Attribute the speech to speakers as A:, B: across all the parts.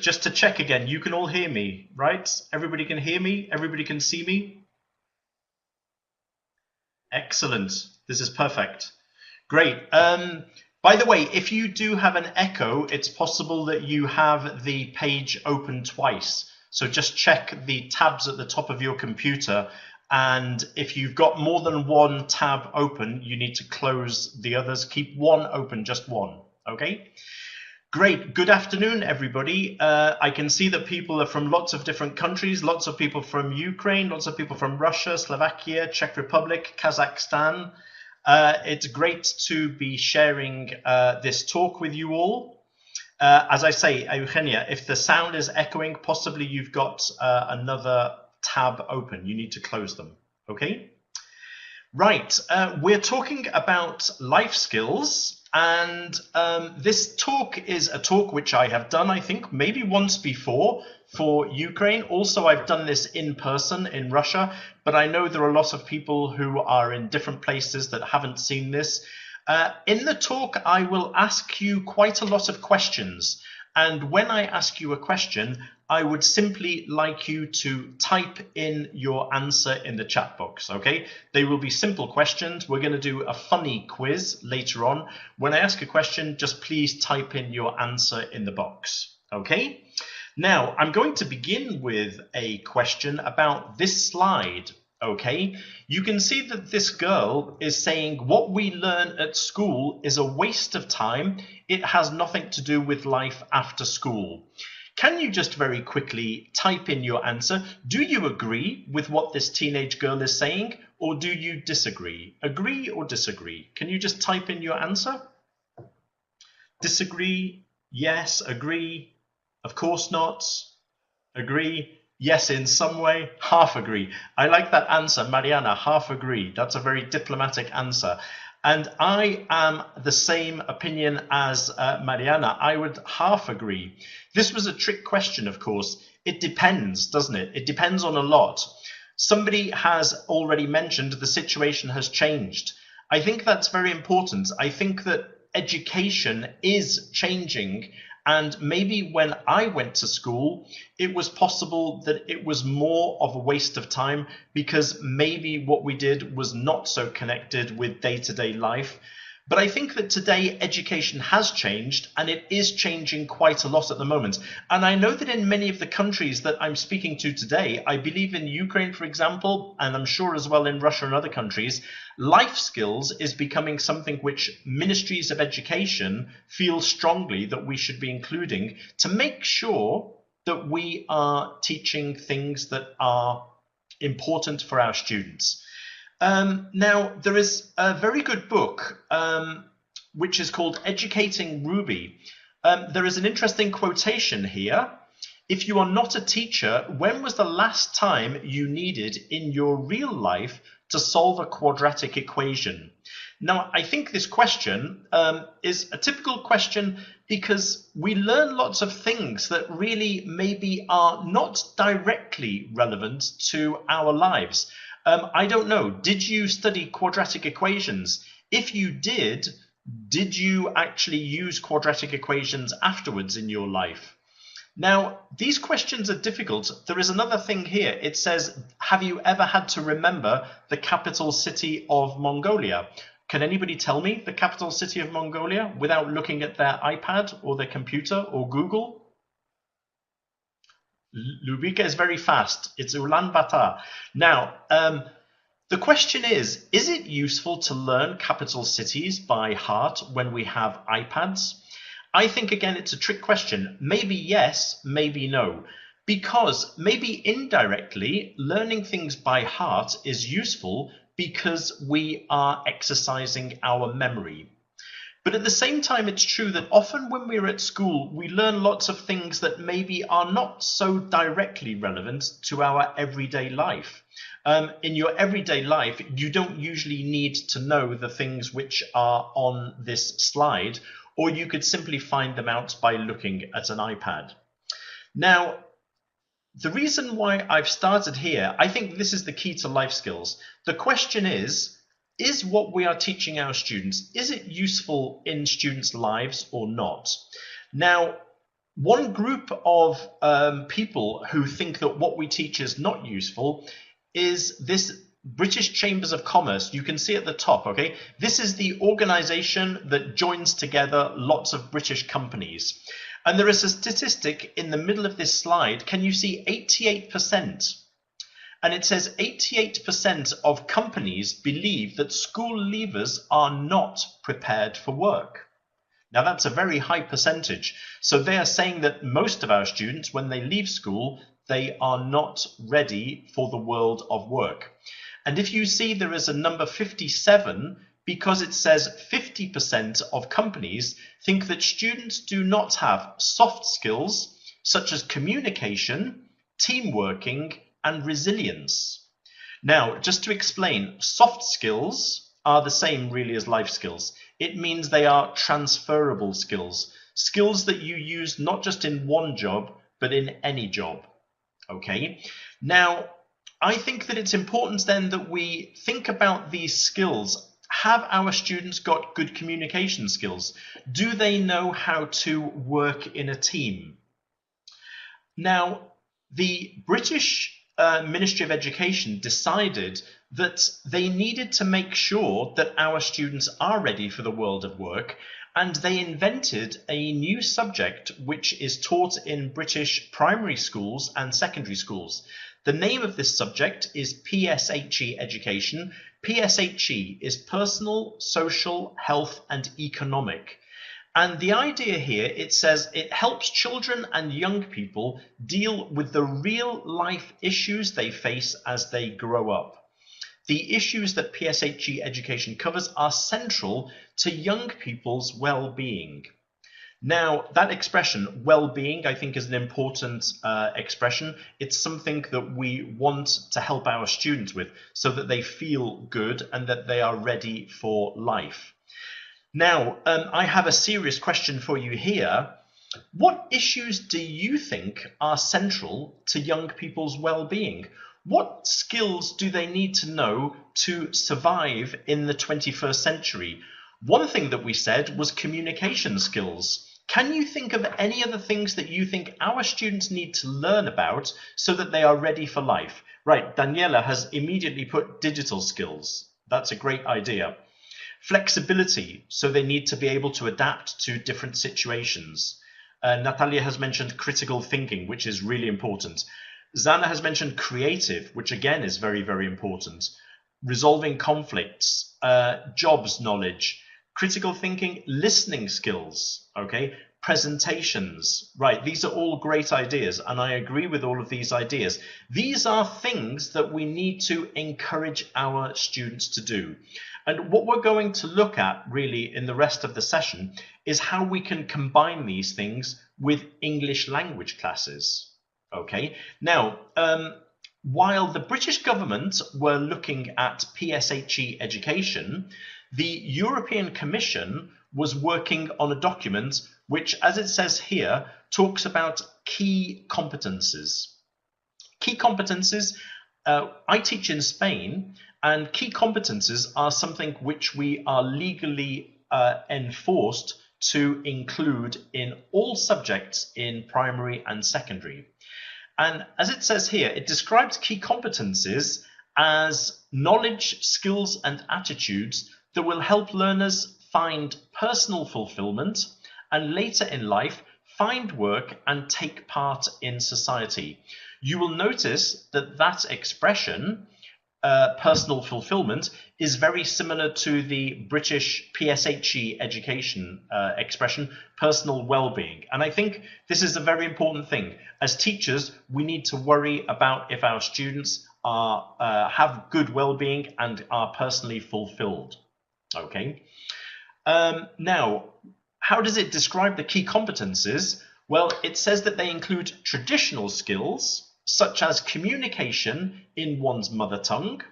A: just to check again, you can all hear me, right? Everybody can hear me? Everybody can see me? Excellent. This is perfect. Great. By the way, if you do have an echo, it's possible that you have the page open twice. So just check the tabs at the top of your computer. And if you've got more than one tab open, you need to close the others. Keep one open, just one. Okay? Great. Good afternoon, everybody. I can see that people are from lots of different countries, lots of people from Ukraine, lots of people from Russia, Slovakia, Czech Republic, Kazakhstan. It's great to be sharing this talk with you all. As I say, Eugenia, if the sound is echoing, possibly you've got another tab open. You need to close them. Okay? Right. We're talking about life skills. And this talk is a talk which I have done, I think, maybe once before for Ukraine. Also, I've done this in person in Russia, but I know there are lots of people who are in different places that haven't seen this. In the talk, I will ask you quite a lot of questions. And when I ask you a question, I would simply like you to type in your answer in the chat box, okay? They will be simple questions. We're going to do a funny quiz later on. When I ask a question, just please type in your answer in the box, okay? Now, I'm going to begin with a question about this slide, okay? You can see that this girl is saying what we learn at school is a waste of time. It has nothing to do with life after school. Can you just very quickly type in your answer? Do you agree with what this teenage girl is saying, or do you disagree? Agree or disagree? Can you just type in your answer? Disagree? Yes. Agree? Of course not. Agree? Yes, in some way. Half agree. I like that answer, Mariana. Half agree. That's a very diplomatic answer. And I am the same opinion as Mariana. I would half agree. This was a trick question, of course. It depends, doesn't it? It depends on a lot. Somebody has already mentioned the situation has changed. I think that's very important. I think that education is changing. And maybe when I went to school, it was possible that it was more of a waste of time because maybe what we did was not so connected with day-to-day life. But I think that today education has changed, and it is changing quite a lot at the moment. And I know that in many of the countries that I'm speaking to today, I believe in Ukraine, for example, and I'm sure as well in Russia and other countries, life skills is becoming something which ministries of education feel strongly that we should be including to make sure that we are teaching things that are important for our students. Now, there is a very good book which is called Educating Ruby. There is an interesting quotation here. If you are not a teacher, when was the last time you needed in your real life to solve a quadratic equation? Now, I think this question is a typical question because we learn lots of things that really maybe are not directly relevant to our lives. I don't know. Did you study quadratic equations? If you did you actually use quadratic equations afterwards in your life? Now, these questions are difficult. There is another thing here. It says, have you ever had to remember the capital city of Mongolia? Can anybody tell me the capital city of Mongolia without looking at their iPad or their computer or Google? Lubika is very fast. It's Ulaanbaatar. Now, the question is it useful to learn capital cities by heart when we have iPads? I think, again, it's a trick question. Maybe yes, maybe no. Because maybe indirectly, learning things by heart is useful because we are exercising our memory. But at the same time, it's true that often when we're at school, we learn lots of things that maybe are not so directly relevant to our everyday life. In your everyday life, you don't usually need to know the things which are on this slide, or you could simply find them out by looking at an iPad. Now, the reason why I've started here, I think this is the key to life skills. The question is what we are teaching our students, is it useful in students' lives or not? Now, One group of people who think that what we teach is not useful is this British Chambers of Commerce. You can see at the top, okay? This is the organization that joins together lots of British companies. And there is a statistic in the middle of this slide. Can you see 88%? And it says 88% of companies believe that school leavers are not prepared for work. Now that's a very high percentage. So they are saying that most of our students, when they leave school, they are not ready for the world of work. And if you see there is a number 57, because it says 50% of companies think that students do not have soft skills such as communication, team working, and resilience. Now, just to explain, soft skills are the same really as life skills. It means they are transferable skills, skills that you use not just in one job, but in any job. Okay. Now, I think that it's important then that we think about these skills. Have our students got good communication skills? Do they know how to work in a team? Now, the British Ministry of Education decided that they needed to make sure that our students are ready for the world of work, and they invented a new subject which is taught in British primary schools and secondary schools. The name of this subject is PSHE education. PSHE is personal, social, health and economic. And the idea here, it says it helps children and young people deal with the real life issues they face as they grow up. The issues that PSHE education covers are central to young people's well-being. Now, that expression, well-being, I think is an important expression. It's something that we want to help our students with so that they feel good and that they are ready for life. Now, I have a serious question for you here. What issues do you think are central to young people's well-being? What skills do they need to know to survive in the 21st century? One thing that we said was communication skills. Can you think of any other things that you think our students need to learn about so that they are ready for life? Right, Daniela has immediately put digital skills. That's a great idea. Flexibility, so they need to be able to adapt to different situations. Natalia has mentioned critical thinking, which is really important. Zana has mentioned creative, which again is very, very important. Resolving conflicts, jobs knowledge, critical thinking, listening skills, okay? Presentations, right? These are all great ideas, and I agree with all of these ideas. These are things that we need to encourage our students to do. And what we're going to look at really in the rest of the session is how we can combine these things with English language classes. Okay, now, while the British government were looking at PSHE education, the European Commission was working on a document which, as it says here, talks about key competences. Key competences, I teach in Spain, and key competences are something which we are legally enforced to include in all subjects in primary and secondary. And as it says here, it describes key competencies as knowledge, skills, and attitudes that will help learners find personal fulfillment and later in life find work and take part in society. You will notice that that expression, personal fulfillment, is very similar to the British PSHE education expression, personal well-being. And I think this is a very important thing. As teachers, we need to worry about if our students are have good well-being and are personally fulfilled. Okay. Now, how does it describe the key competences? Well, it says that they include traditional skills, such as communication in one's mother tongue,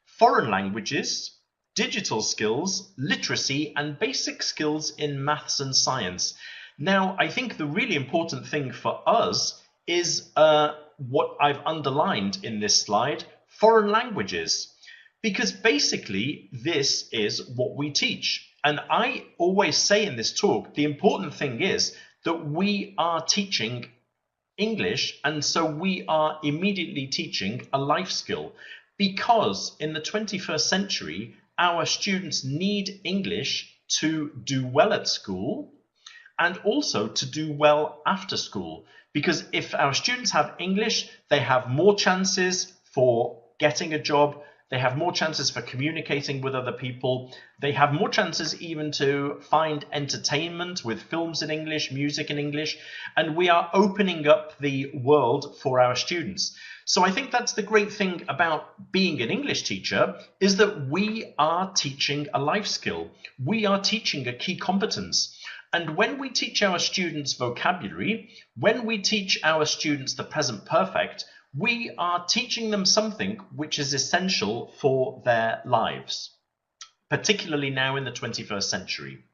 A: foreign languages, digital skills, literacy, and basic skills in maths and science. Now, I think the really important thing for us is what I've underlined in this slide, foreign languages, because basically this is what we teach. And I always say in this talk, the important thing is that we are teaching English, and so we are immediately teaching a life skill, because in the 21st century, our students need English to do well at school and also to do well after school. Because if our students have English, they have more chances for getting a job, they have more chances for communicating with other people, they have more chances even to find entertainment with films in English, music in English, and we are opening up the world for our students. So I think that's the great thing about being an English teacher, is that we are teaching a life skill. We are teaching a key competence. And when we teach our students vocabulary, when we teach our students the present perfect, we are teaching them something which is essential for their lives, particularly now in the 21st century.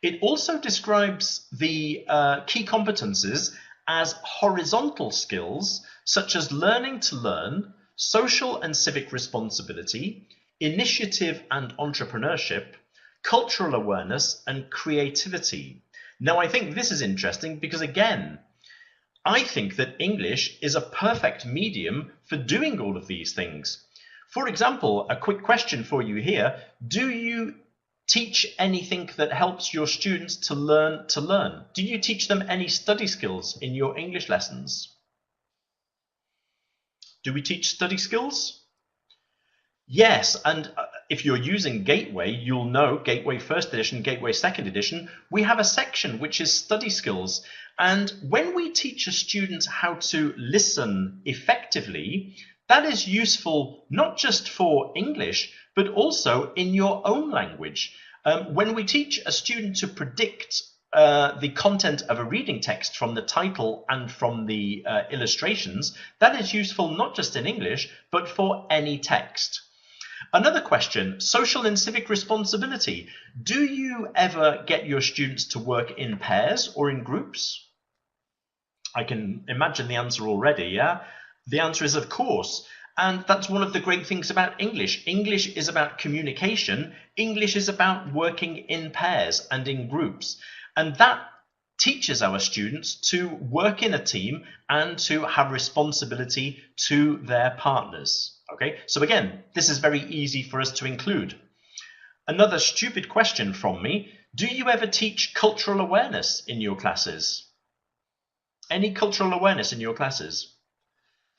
A: It also describes the key competences as horizontal skills, such as learning to learn, social and civic responsibility, initiative and entrepreneurship, cultural awareness, and creativity. Now, I think this is interesting because, again, I think that English is a perfect medium for doing all of these things. For example, a quick question for you here. Do you teach anything that helps your students to learn to learn? Do you teach them any study skills in your English lessons? Do we teach study skills? Yes, and if you're using Gateway, you'll know Gateway First Edition, Gateway Second Edition, we have a section which is study skills. And when we teach a student how to listen effectively, that is useful not just for English, but also in your own language. When we teach a student to predict the content of a reading text from the title and from the illustrations, that is useful not just in English, but for any text. Another question, social and civic responsibility. Do you ever get your students to work in pairs or in groups? I can imagine the answer already, yeah? The answer is of course. And that's one of the great things about English. English is about communication. English is about working in pairs and in groups. And that teaches our students to work in a team and to have responsibility to their partners. Okay, so again, this is very easy for us to include. Another stupid question from me. Do you ever teach cultural awareness in your classes? Any cultural awareness in your classes?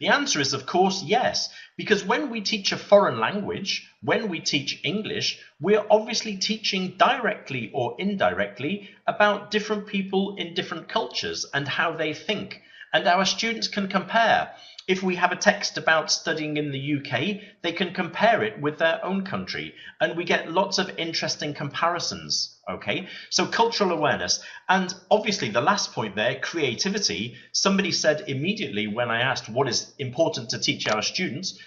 A: The answer is, of course, yes, because when we teach a foreign language, when we teach English, we're obviously teaching directly or indirectly about different people in different cultures and how they think. And our students can compare. If we have a text about studying in the UK, they can compare it with their own country, and we get lots of interesting comparisons. Okay, so cultural awareness, and obviously the last point there, creativity. Somebody said immediately when I asked what is important to teach our students,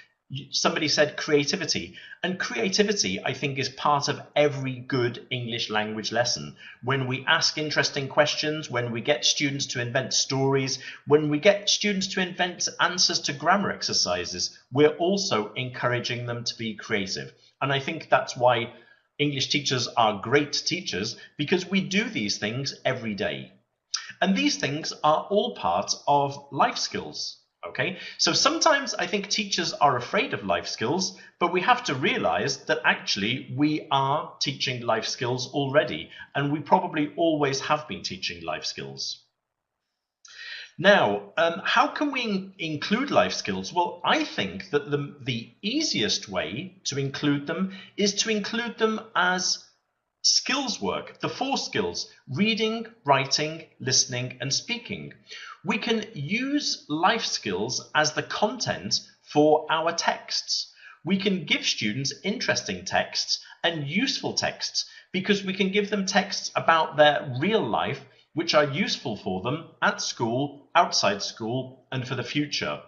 A: somebody said creativity. And creativity, I think, is part of every good English language lesson. When we ask interesting questions, when we get students to invent stories, when we get students to invent answers to grammar exercises, we're also encouraging them to be creative. And I think that's why English teachers are great teachers, because we do these things every day. And these things are all part of life skills. Okay, so sometimes I think teachers are afraid of life skills, but we have to realize that actually we are teaching life skills already, and we probably always have been teaching life skills. Now, how can we include life skills? Well, I think that the easiest way to include them is to include them as skills work, the 4 skills: reading, writing, listening, and speaking. We can use life skills as the content for our texts. We can give students interesting texts and useful texts, because we can give them texts about their real life which are useful for them at school, outside school, and for the future.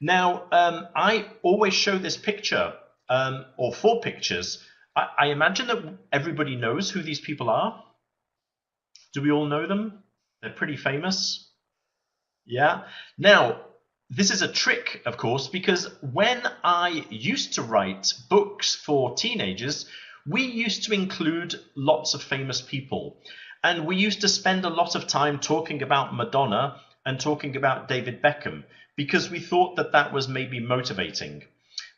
A: Now, I always show this picture, or 4 pictures. I imagine that everybody knows who these people are. Do we all know them? They're pretty famous. Yeah. Now, this is a trick, of course, because when I used to write books for teenagers, we used to include lots of famous people. And we used to spend a lot of time talking about Madonna and talking about David Beckham because we thought that that was maybe motivating.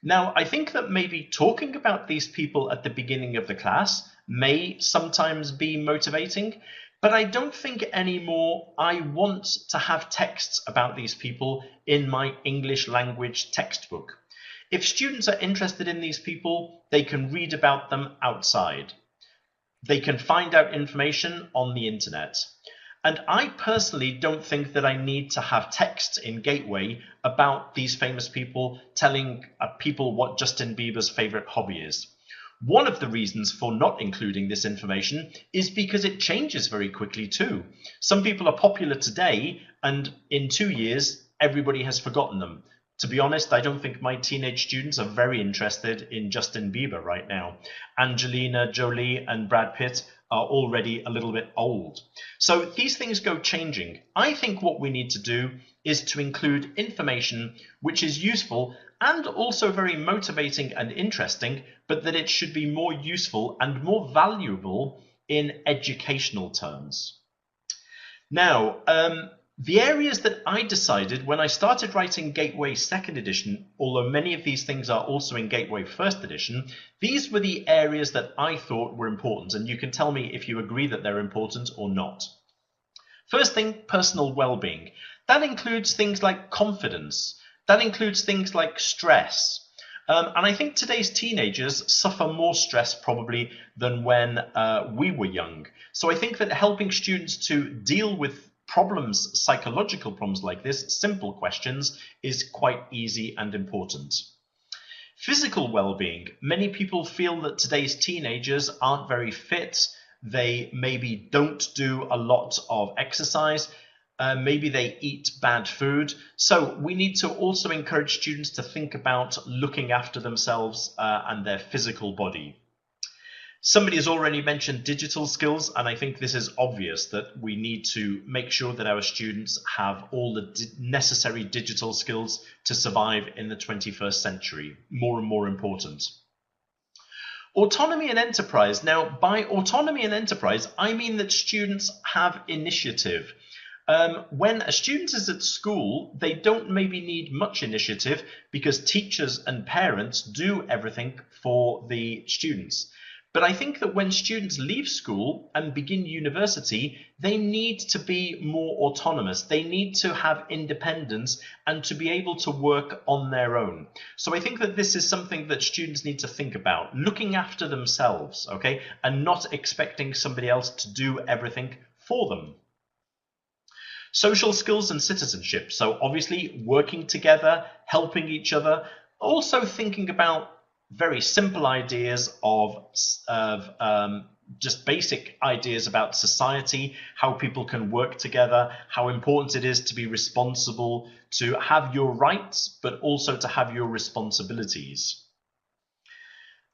A: Now, I think that maybe talking about these people at the beginning of the class may sometimes be motivating, but I don't think anymore I want to have texts about these people in my English language textbook. If students are interested in these people, they can read about them outside. They can find out information on the internet. And I personally don't think that I need to have texts in Gateway about these famous people telling people what Justin Bieber's favorite hobby is. One of the reasons for not including this information is because it changes very quickly too. Some people are popular today, and in 2 years, everybody has forgotten them. To be honest, I don't think my teenage students are very interested in Justin Bieber right now. Angelina Jolie and Brad Pitt are already a little bit old. So these things go changing. I think what we need to do is to include information which is useful and also very motivating and interesting, but that it should be more useful and more valuable in educational terms. Now, the areas that I decided when I started writing Gateway 2nd edition, although many of these things are also in Gateway 1st edition, these were the areas that I thought were important, and you can tell me if you agree that they're important or not. First thing, personal well-being. That includes things like confidence. That includes things like stress. And I think today's teenagers suffer more stress probably than when we were young. So I think that helping students to deal with problems, psychological problems like this, simple questions, is quite easy and important. Physical well-being. Many people feel that today's teenagers aren't very fit. They maybe don't do a lot of exercise. Maybe they eat bad food. So we need to also encourage students to think about looking after themselves and their physical body. Somebody has already mentioned digital skills, and I think this is obvious that we need to make sure that our students have all the necessary digital skills to survive in the 21st century. More and more important. Autonomy and enterprise. Now, by autonomy and enterprise, I mean that students have initiative. When a student is at school, they don't maybe need much initiative because teachers and parents do everything for the students. But I think that when students leave school and begin university, they need to be more autonomous. They need to have independence and to be able to work on their own. So I think that this is something that students need to think about, looking after themselves, okay, and not expecting somebody else to do everything for them. Social skills and citizenship. So obviously working together, helping each other, also thinking about very simple ideas of just basic ideas about society, how people can work together, how important it is to be responsible, to have your rights, but also to have your responsibilities.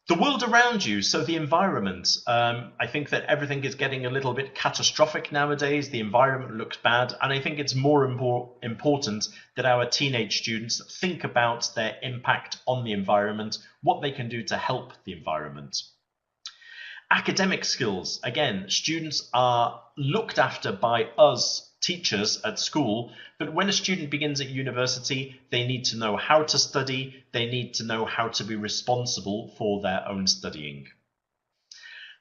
A: The world around you, so the environment. I think that everything is getting a little bit catastrophic nowadays. The environment looks bad, and I think it's more important that our teenage students think about their impact on the environment, what they can do to help the environment. Academic skills. Again, students are looked after by us teachers at school, but when a student begins at university, they need to know how to study, they need to know how to be responsible for their own studying.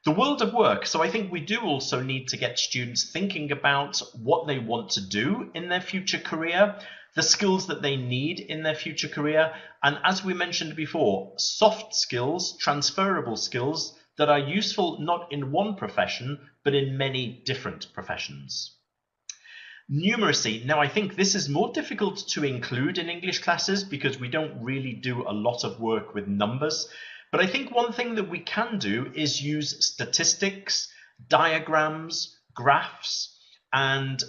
A: The world of work. So I think we do also need to get students thinking about what they want to do in their future career, the skills that they need in their future career, and as we mentioned before, soft skills, transferable skills that are useful not in one profession, but in many different professions. Numeracy. Now, I think this is more difficult to include in English classes because we don't really do a lot of work with numbers. But I think one thing that we can do is use statistics, diagrams, graphs, and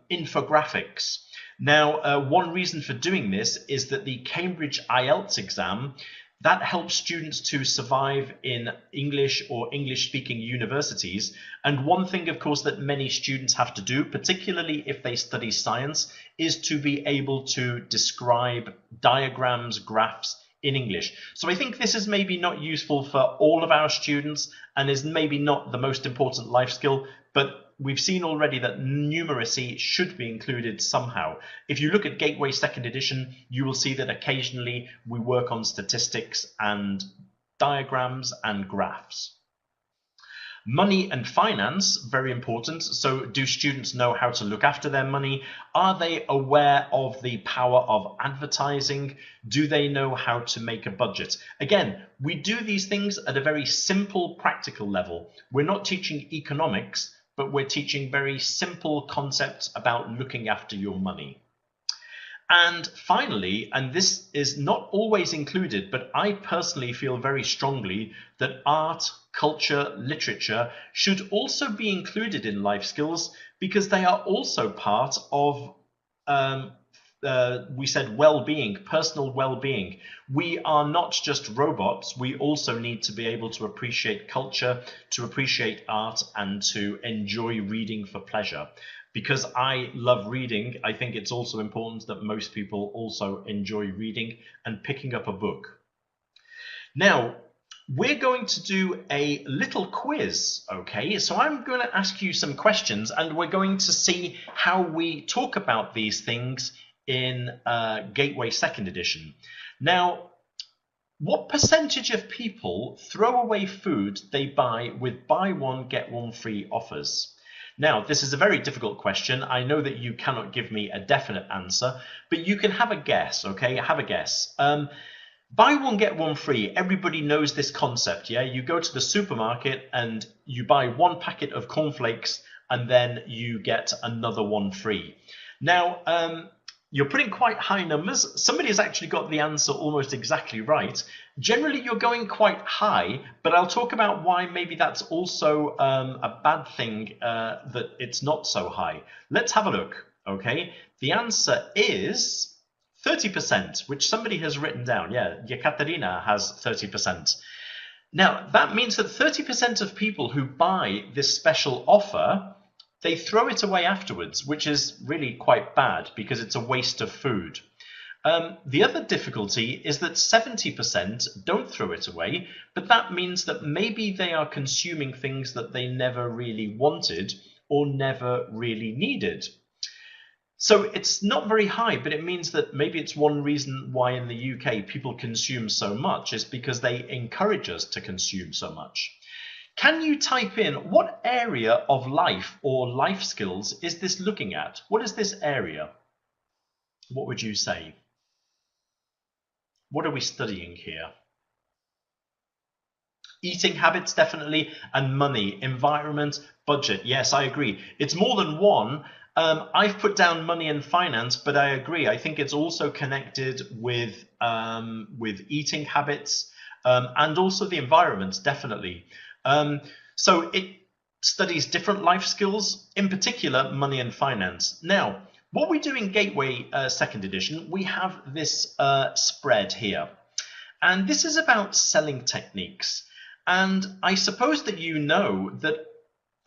A: infographics. Now, one reason for doing this is that the Cambridge IELTS exam, that helps students to survive in English or English-speaking universities. And one thing, of course, that many students have to do, particularly if they study science, is to be able to describe diagrams, graphs in English. So I think this is maybe not useful for all of our students and is maybe not the most important life skill, but we've seen already that numeracy should be included somehow. If you look at Gateway 2nd edition, you will see that occasionally we work on statistics and diagrams and graphs. Money and finance, very important. So do students know how to look after their money? Are they aware of the power of advertising? Do they know how to make a budget? Again, we do these things at a very simple, practical level. We're not teaching economics, but we're teaching very simple concepts about looking after your money. And finally, and this is not always included, but I personally feel very strongly that art, culture, literature should also be included in life skills, because they are also part of, we said well-being, personal well-being. We are not just robots. We also need to be able to appreciate culture, to appreciate art, and to enjoy reading for pleasure. Because I love reading, I think it's also important that most people also enjoy reading and picking up a book. Now, we're going to do a little quiz, okay? So I'm going to ask you some questions, and we're going to see how we talk about these things in Gateway 2nd edition. Now, what percentage of people throw away food they buy with buy one, get one free offers? Now, this is a very difficult question. I know that you cannot give me a definite answer, but you can have a guess, okay? Have a guess. Buy one, get one free. Everybody knows this concept, yeah? You go to the supermarket and you buy one packet of cornflakes and then you get another one free. Now, you're putting quite high numbers. Somebody has actually got the answer almost exactly right. Generally, you're going quite high, but I'll talk about why maybe that's also a bad thing, that it's not so high. Let's have a look, okay? The answer is 30%, which somebody has written down. Yeah, Yekaterina has 30%. Now, that means that 30% of people who buy this special offer, they throw it away afterwards, which is really quite bad because it's a waste of food. The other difficulty is that 70% don't throw it away, but that means that maybe they are consuming things that they never really wanted or never really needed. So it's not very high, but it means that maybe it's one reason why in the UK people consume so much is because they encourage us to consume so much. Can you type in what area of life or life skills is this looking at? What is this area? What would you say? What are we studying here? Eating habits, definitely, and money, environment, budget. Yes, I agree. It's more than one. I've put down money and finance, but I agree. I think it's also connected with eating habits and also the environment, definitely. So it studies different life skills, in particular money and finance. Now, what we do in Gateway 2nd edition, we have this spread here. And this is about selling techniques. And I suppose that you know that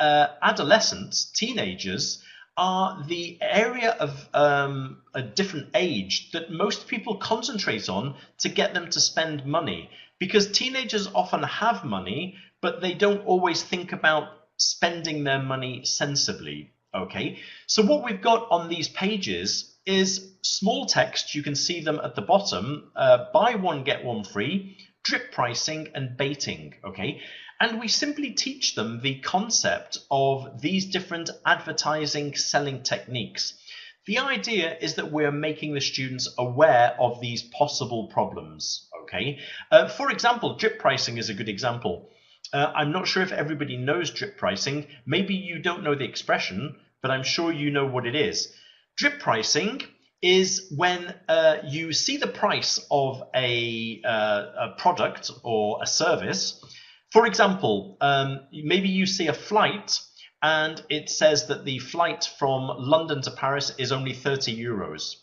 A: adolescents, teenagers, are the area of a different age that most people concentrate on to get them to spend money. Because teenagers often have money, but they don't always think about spending their money sensibly, okay? So what we've got on these pages is small text. You can see them at the bottom, buy one, get one free, drip pricing and baiting, okay? And we simply teach them the concept of these different advertising selling techniques. The idea is that we're making the students aware of these possible problems, okay? For example, drip pricing is a good example. I'm not sure if everybody knows drip pricing. Maybe you don't know the expression, but I'm sure you know what it is. Drip pricing is when you see the price of a product or a service. For example, maybe you see a flight and it says that the flight from London to Paris is only 30 euros.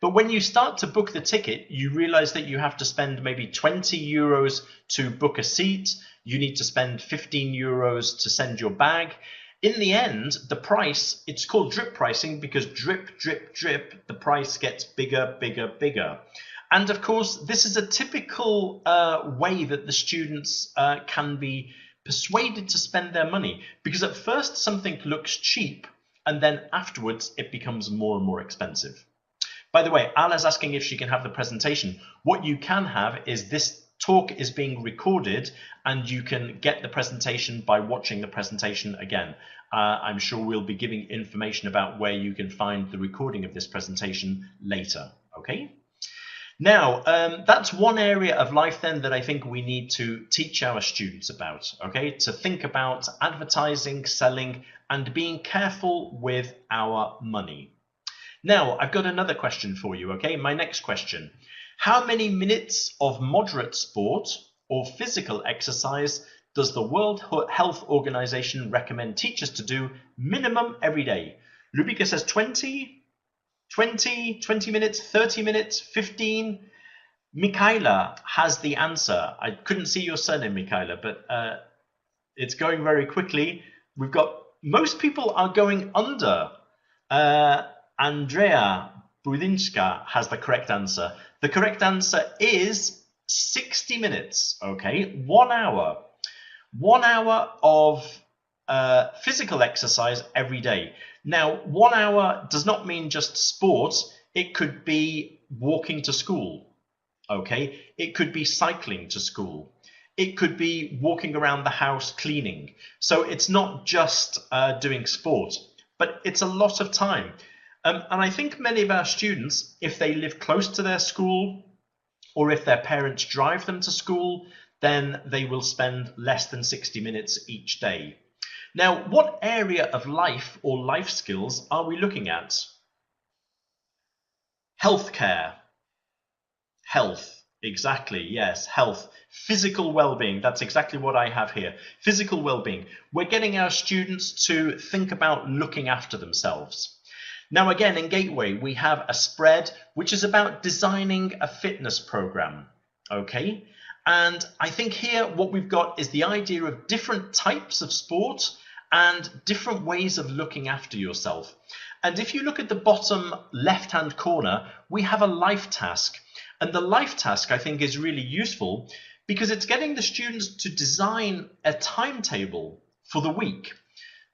A: But when you start to book the ticket, you realize that you have to spend maybe 20 euros to book a seat. You need to spend 15 euros to send your bag. In the end, the price, it's called drip pricing because drip, drip, drip, the price gets bigger, bigger, bigger. And of course, this is a typical way that the students can be persuaded to spend their money, because at first something looks cheap and then afterwards it becomes more and more expensive. By the way, Ala's asking if she can have the presentation. What you can have is this talk is being recorded and you can get the presentation by watching the presentation again. I'm sure we'll be giving information about where you can find the recording of this presentation later, okay? Now, that's one area of life then that I think we need to teach our students about, okay? To think about advertising, selling, and being careful with our money. Now, I've got another question for you, okay? My next question. How many minutes of moderate sport or physical exercise does the World Health Organization recommend teachers to do minimum every day? Lubica says 20 minutes, 30 minutes, 15. Michaela has the answer. I couldn't see your surname, Michaela, but it's going very quickly. We've got, most people are going under. Andrea Budinska has the correct answer. The correct answer is 60 minutes, okay? 1 hour. 1 hour of physical exercise every day. Now, 1 hour does not mean just sport. It could be walking to school, okay? It could be cycling to school. It could be walking around the house cleaning. So it's not just doing sport, but it's a lot of time. And I think many of our students, if they live close to their school or if their parents drive them to school, then they will spend less than 60 minutes each day. Now, what area of life or life skills are we looking at? Healthcare. Health. Exactly. Yes. Health. Physical well-being. That's exactly what I have here. Physical well-being. We're getting our students to think about looking after themselves. Now, again, in Gateway, we have a spread which is about designing a fitness program, okay? And I think here what we've got is the idea of different types of sport and different ways of looking after yourself. And if you look at the bottom left-hand corner, we have a life task. And the life task, I think, is really useful because it's getting the students to design a timetable for the week.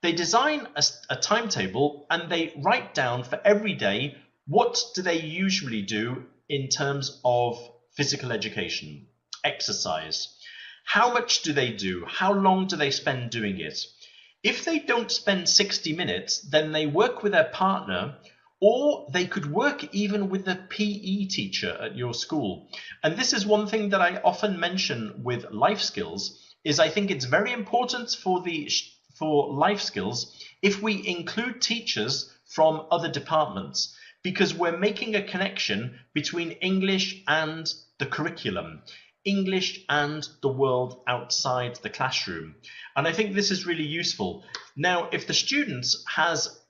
A: They design a timetable and they write down for every day what do they usually do in terms of physical education, exercise. How much do they do? How long do they spend doing it? If they don't spend 60 minutes, then they work with their partner, or they could work even with the PE teacher at your school. And this is one thing that I often mention with life skills, is I think it's very important for life skills if we include teachers from other departments, because we're making a connection between English and the curriculum, English and the world outside the classroom. And I think this is really useful. Now, if the students has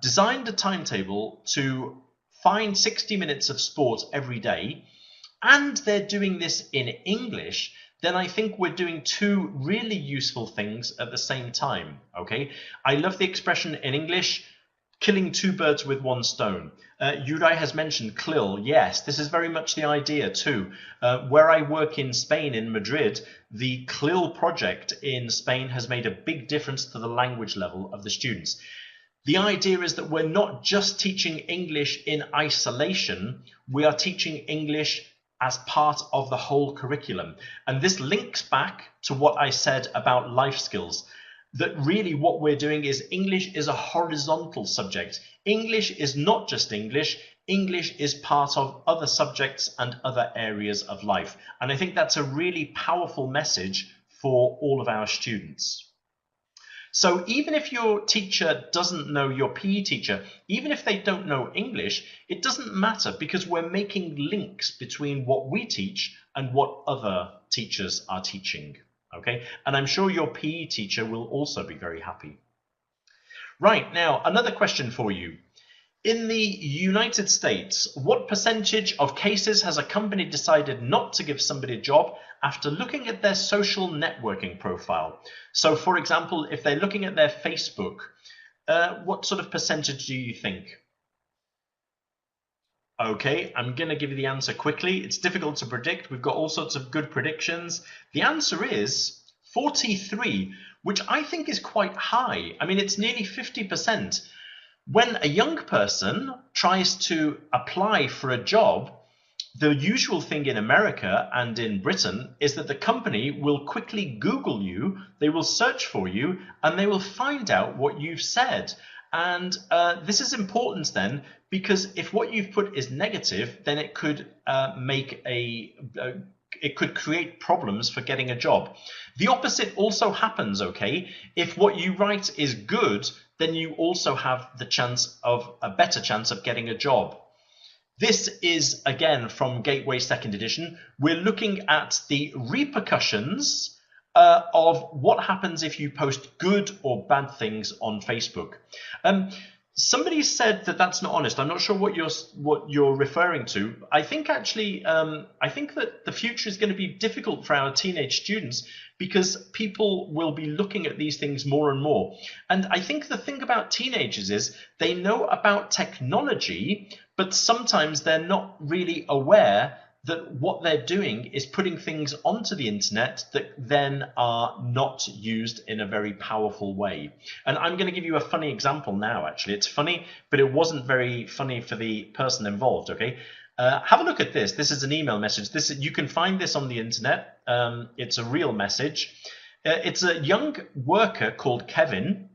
A: designed a timetable to find 60 minutes of sport every day, and they're doing this in English, then I think we're doing two really useful things at the same time, okay? I love the expression in English, killing two birds with one stone. Yurai has mentioned CLIL. Yes, this is very much the idea too. Where I work in Spain, in Madrid, the CLIL project in Spain has made a big difference to the language level of the students. The idea is that we're not just teaching English in isolation, we are teaching English as part of the whole curriculum. And this links back to what I said about life skills, that really what we're doing is English is a horizontal subject. English is not just English. English is part of other subjects and other areas of life. And I think that's a really powerful message for all of our students. So even if your teacher doesn't know, your PE teacher, even if they don't know English, it doesn't matter because we're making links between what we teach and what other teachers are teaching, okay? And I'm sure your PE teacher will also be very happy. Right, now another question for you. In the United States, what percentage of cases has a company decided not to give somebody a job after looking at their social networking profile? So, for example, if they're looking at their Facebook, what sort of percentage do you think? Okay, I'm going to give you the answer quickly. It's difficult to predict. We've got all sorts of good predictions. The answer is 43, which I think is quite high. I mean, it's nearly 50%. When a young person tries to apply for a job, the usual thing in America and in Britain is that the company will quickly Google you, they will search for you, and they will find out what you've said. And this is important then, because if what you've put is negative, then it could it could create problems for getting a job. The opposite also happens, okay? If what you write is good, then you also have a better chance of getting a job. This is, again, from Gateway 2nd edition. We're looking at the repercussions of what happens if you post good or bad things on Facebook. Somebody said that that's not honest. I'm not sure what you're referring to. I think actually, I think that the future is going to be difficult for our teenage students because people will be looking at these things more and more. And I think the thing about teenagers is they know about technology, but sometimes they're not really aware that what they're doing is putting things onto the internet that then are not used in a very powerful way. And I'm going to give you a funny example now, actually. It's funny, but it wasn't very funny for the person involved, okay? Have a look at this. This is an email message. You can find this on the internet. It's a real message. It's a young worker called Kevin.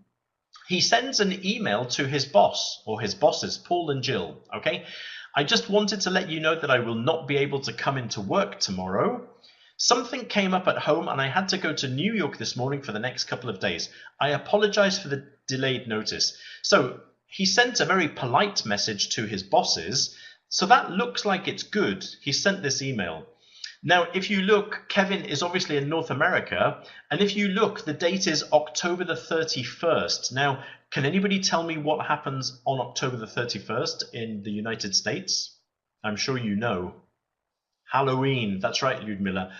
A: He sends an email to his boss, or his bosses, Paul and Jill, okay? I just wanted to let you know that I will not be able to come into work tomorrow. Something came up at home and I had to go to New York this morning for the next couple of days. I apologize for the delayed notice. So he sent a very polite message to his bosses. So that looks like it's good. He sent this email. Now, if you look, Kevin is obviously in North America. And if you look, the date is October the 31st. Now, can anybody tell me what happens on October the 31st in the United States? I'm sure you know. Halloween. That's right, Ludmilla.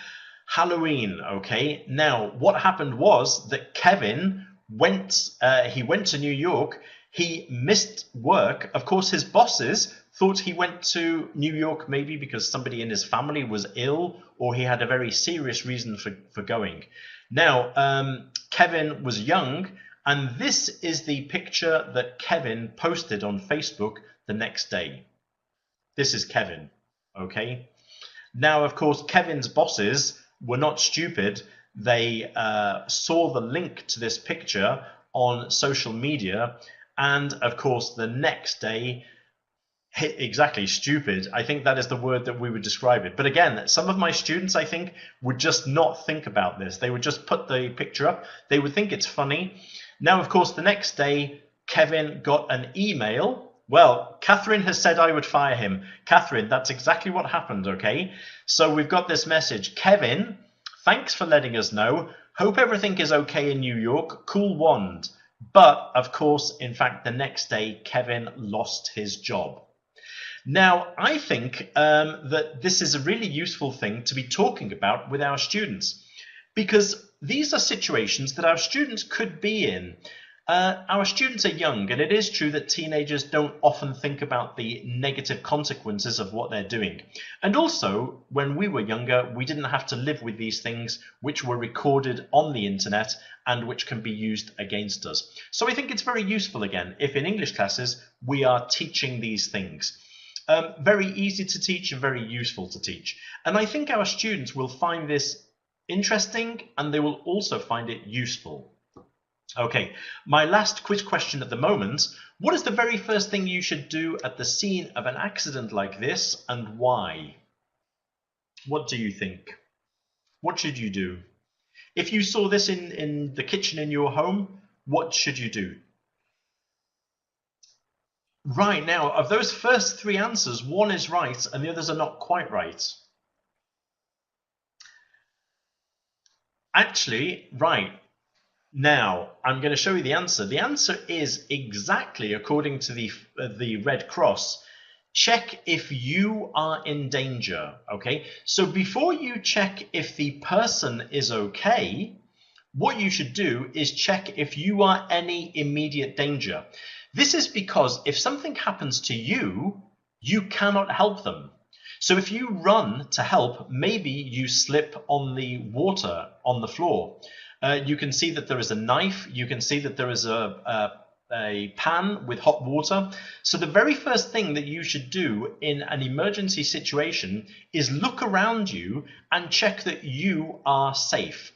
A: Halloween, okay. Now, what happened was that Kevin went to New York. He missed work. Of course, his bosses thought he went to New York maybe because somebody in his family was ill or he had a very serious reason for going. Now, Kevin was young, and this is the picture that Kevin posted on Facebook the next day. This is Kevin, okay? Now, of course, Kevin's bosses were not stupid. They saw the link to this picture on social media, and of course, the next day, exactly, stupid. I think that is the word that we would describe it. But again, some of my students, I think, would just not think about this. They would just put the picture up. They would think it's funny. Now, of course, the next day, Kevin got an email. Well, Catherine has said I would fire him. Catherine, that's exactly what happened, okay? So we've got this message. Kevin, thanks for letting us know. Hope everything is okay in New York. Cool wand. But, of course, in fact, the next day, Kevin lost his job. Now, I think that this is a really useful thing to be talking about with our students, because these are situations that our students could be in. Our students are young, and it is true that teenagers don't often think about the negative consequences of what they're doing. And also, when we were younger, we didn't have to live with these things which were recorded on the internet and which can be used against us. So I think it's very useful, again, if in English classes we are teaching these things. Very easy to teach and very useful to teach. And I think our students will find this interesting, and they will also find it useful. Okay, my last quiz question at the moment. What is the very first thing you should do at the scene of an accident like this, and why? What do you think? What should you do? If you saw this in the kitchen in your home, what should you do? Right, now, of those first three answers, one is right and the others are not quite right. Actually, right. Now, I'm going to show you the answer. The answer is exactly according to the Red Cross. Check if you are in danger, okay? So before you check if the person is okay, what you should do is check if you are any immediate danger. This is because if something happens to you, you cannot help them. So if you run to help, maybe you slip on the water on the floor. You can see that there is a knife. You can see that there is a pan with hot water. So the very first thing that you should do in an emergency situation is look around you and check that you are safe.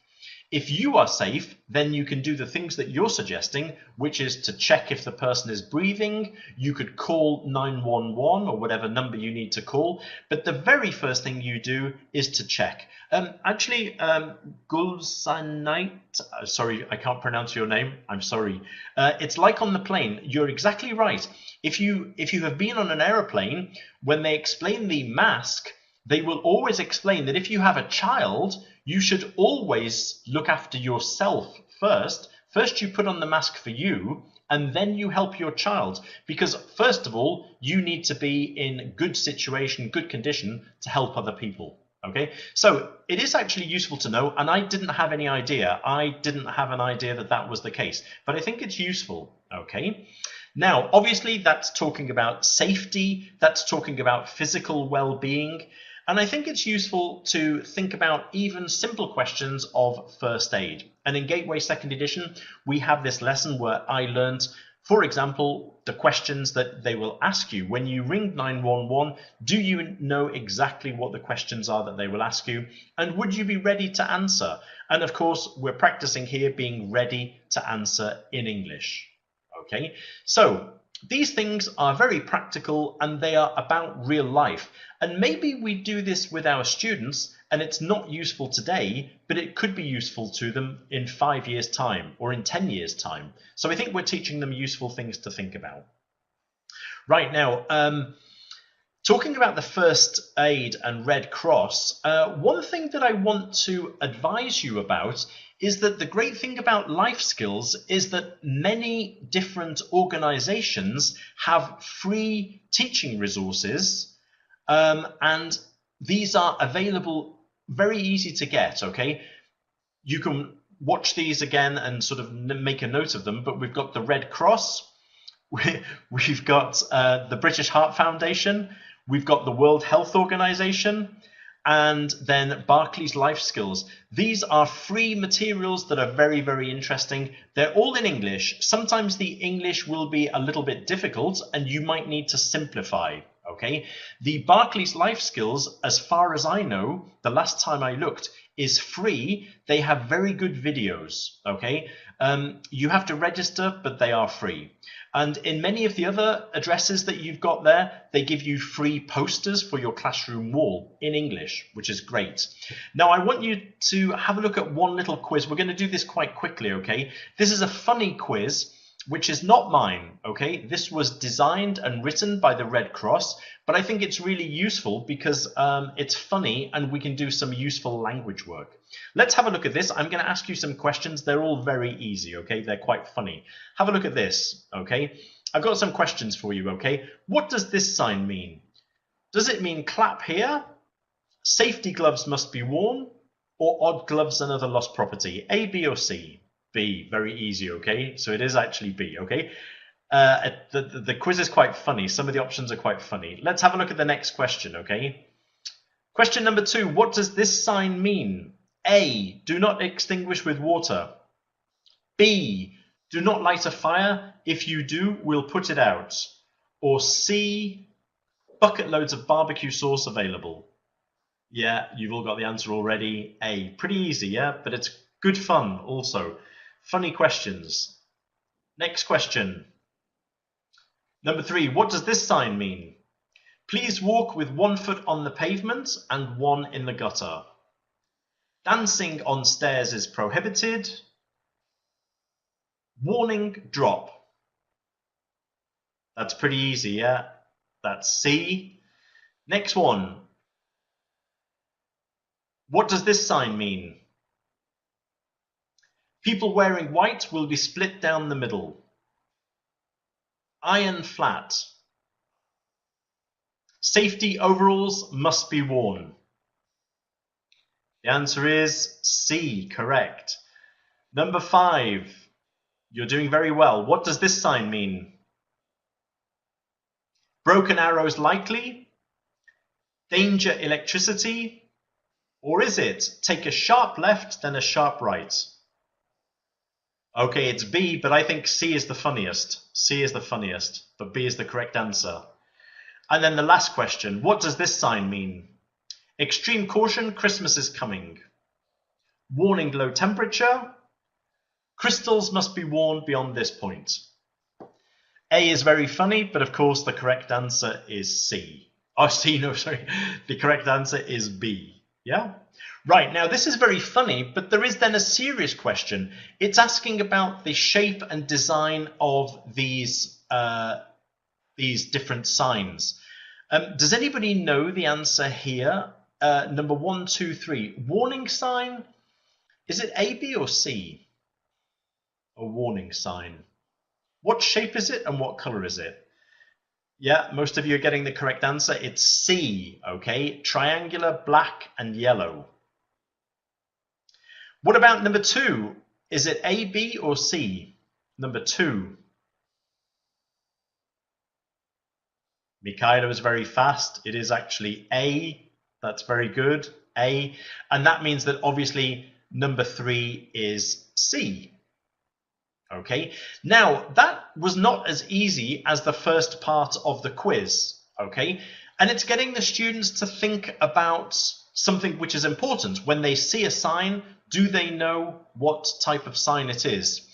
A: If you are safe, then you can do the things that you're suggesting, which is to check if the person is breathing. You could call 911 or whatever number you need to call. But the very first thing you do is to check. Gulsanite, sorry, I can't pronounce your name. I'm sorry. It's like on the plane. You're exactly right. If you have been on an aeroplane, when they explain the mask, they will always explain that if you have a child, you should always look after yourself first. First, you put on the mask for you, and then you help your child. Because first of all, you need to be in good situation, good condition to help other people. Okay, so it is actually useful to know, and I didn't have any idea. I didn't have an idea that that was the case, but I think it's useful. Okay. Now, obviously, that's talking about safety. That's talking about physical well-being. And I think it's useful to think about even simple questions of first aid. And in Gateway 2nd edition, we have this lesson where I learned, for example, the questions that they will ask you. When you ring 911, do you know exactly what the questions are that they will ask you? And would you be ready to answer? And of course, we're practicing here being ready to answer in English. Okay, so these things are very practical and they are about real life. And maybe we do this with our students and it's not useful today, but it could be useful to them in 5 years' time or in 10 years' time. So I think we're teaching them useful things to think about. Right now, talking about the first aid and Red Cross, one thing that I want to advise you about is that the great thing about life skills is that many different organizations have free teaching resources, and these are available, very easy to get. Okay, you can watch these again and sort of make a note of them, but we've got the Red Cross, we've got the British Heart Foundation, we've got the World Health Organization, and then Barclay's Life Skills. These are free materials that are very, very interesting. They're all in English. Sometimes the English will be a little bit difficult and you might need to simplify. Okay, the Barclay's Life Skills, as far as I know, the last time I looked, is free. They have very good videos. Okay, you have to register, but they are free. And in many of the other addresses that you've got there, they give you free posters for your classroom wall in English, which is great. Now, I want you to have a look at one little quiz. We're going to do this quite quickly, okay? This is a funny quiz, which is not mine, okay? This was designed and written by the Red Cross, but I think it's really useful because it's funny and we can do some useful language work. Let's have a look at this. I'm going to ask you some questions. They're all very easy, okay? They're quite funny. Have a look at this, okay? I've got some questions for you, okay? What does this sign mean? Does it mean clap here? Safety gloves must be worn? Or odd gloves and other lost property? A, B, or C? B, very easy, okay? So it is actually B, okay? The quiz is quite funny. Some of the options are quite funny. Let's have a look at the next question, okay? Question number 2, what does this sign mean? A, do not extinguish with water. B, do not light a fire. If you do, we'll put it out. Or C, bucket loads of barbecue sauce available. Yeah, you've all got the answer already. A, pretty easy, yeah? But it's good fun also. Funny questions. Next question. Number 3, what does this sign mean? Please walk with 1 foot on the pavement and 1 in the gutter. Dancing on stairs is prohibited. Warning, drop. That's pretty easy, yeah? That's C. Next one. What does this sign mean? People wearing white will be split down the middle. Iron flat. Safety overalls must be worn. The answer is C, correct. Number 5. You're doing very well. What does this sign mean? Broken arrows likely? Danger electricity? Or is it take a sharp left, then a sharp right? Okay, it's B, but I think C is the funniest. C is the funniest, but B is the correct answer. And then the last question, what does this sign mean? Extreme caution, Christmas is coming. Warning, low temperature. Crystals must be worn beyond this point. A is very funny, but of course the correct answer is C. Oh, C, no, sorry. The correct answer is B. Yeah? Right, now this is very funny, but there is then a serious question. It's asking about the shape and design of these different signs. Does anybody know the answer here? Number 1, 2, 3. Warning sign. Is it A, B, or C? A warning sign. What shape is it and what color is it? Yeah, most of you are getting the correct answer. It's C, okay? Triangular, black, and yellow. What about number 2? Is it A, B, or C? Number 2. Mikhailo is very fast. It is actually A. That's very good. A. And that means that obviously number 3 is C. Okay, now that was not as easy as the first part of the quiz, okay? And it's getting the students to think about something which is important. When they see a sign, do they know what type of sign it is?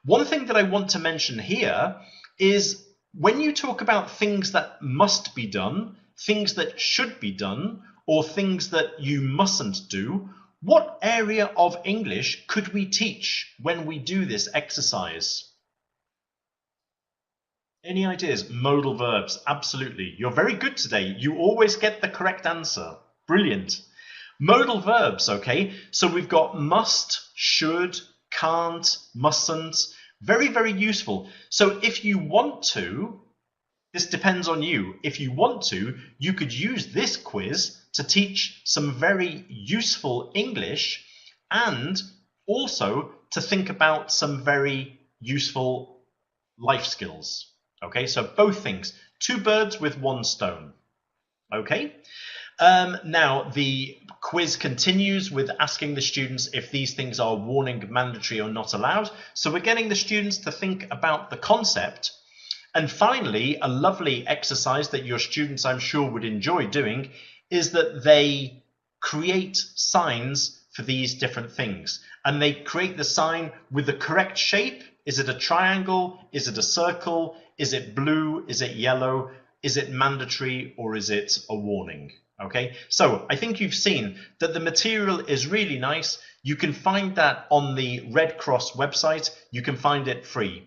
A: One thing that I want to mention here is when you talk about things that must be done, things that should be done, or things that you mustn't do, what area of English could we teach when we do this exercise? Any ideas? Modal verbs, absolutely. You're very good today. You always get the correct answer. Brilliant. Modal verbs, okay? So we've got must, should, can't, mustn't. Very, very useful. So if you want to, this depends on you. If you want to, you could use this quiz to teach some very useful English and also to think about some very useful life skills. Okay, so both things. 2 birds with 1 stone. Okay, now the quiz continues with asking the students if these things are warning, mandatory, or not allowed. So we're getting the students to think about the concept. And finally, a lovely exercise that your students, I'm sure, would enjoy doing is that they create signs for these different things. And they create the sign with the correct shape. Is it a triangle? Is it a circle? Is it blue? Is it yellow? Is it mandatory or is it a warning? Okay, so I think you've seen that the material is really nice. You can find that on the Red Cross website. You can find it free.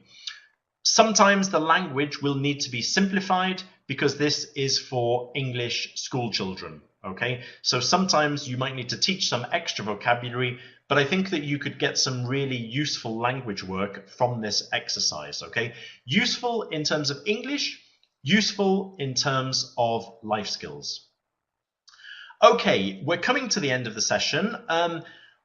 A: Sometimes the language will need to be simplified because this is for English school children, okay? So sometimes you might need to teach some extra vocabulary, but I think that you could get some really useful language work from this exercise, okay? Useful in terms of English, useful in terms of life skills. Okay, we're coming to the end of the session.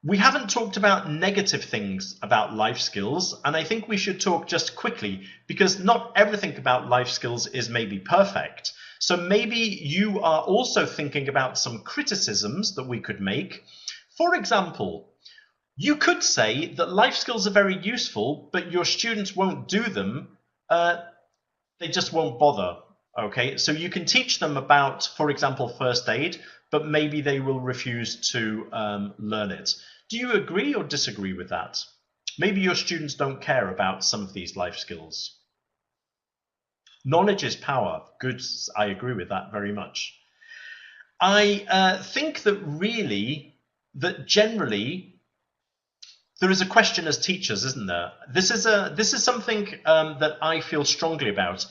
A: We haven't talked about negative things about life skills, and I think we should talk just quickly because not everything about life skills is maybe perfect. So maybe you are also thinking about some criticisms that we could make. For example, you could say that life skills are very useful, but your students won't do them. They just won't bother. Okay, so you can teach them about, for example, first aid, but maybe they will refuse to learn it. Do you agree or disagree with that? Maybe your students don't care about some of these life skills. Knowledge is power. Good, I agree with that very much. I think that really, that generally, there is a question as teachers, isn't there? This is something that I feel strongly about.